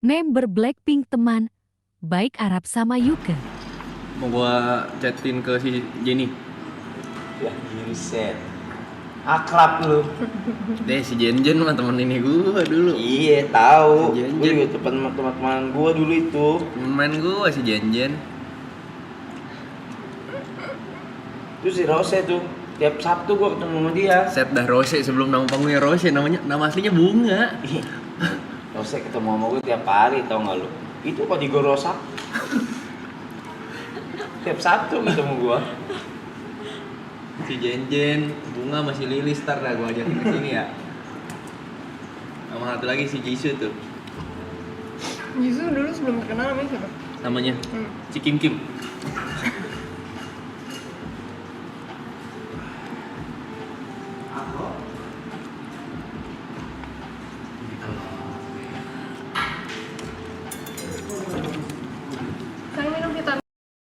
Member Blackpink teman, baik Arab sama Yuke. Mau gua chatin ke si Jenny. Ya, set. Akrab lu. Deh si Jen mah temen ini gua dulu. Iya, tahu. Si Jen. Gue juga teman-teman gua dulu itu. Main gua si Jen. Terus si Rose tuh tiap Sabtu gua ketemu sama dia. Set dah Rose sebelum nama panggungnya Rose, nama aslinya Bunga. Rose ketemu sama gua tiap hari, tau gak lu? Itu kok digorosak. Tiap Sabtu ketemu gua. Si Jen, Bunga masih Lilis, ntar dah gua ajakin ke sini ya. Sama satu lagi si Jisoo tuh. Jisoo dulu sebelum terkenal namanya siapa? Namanya si Kim.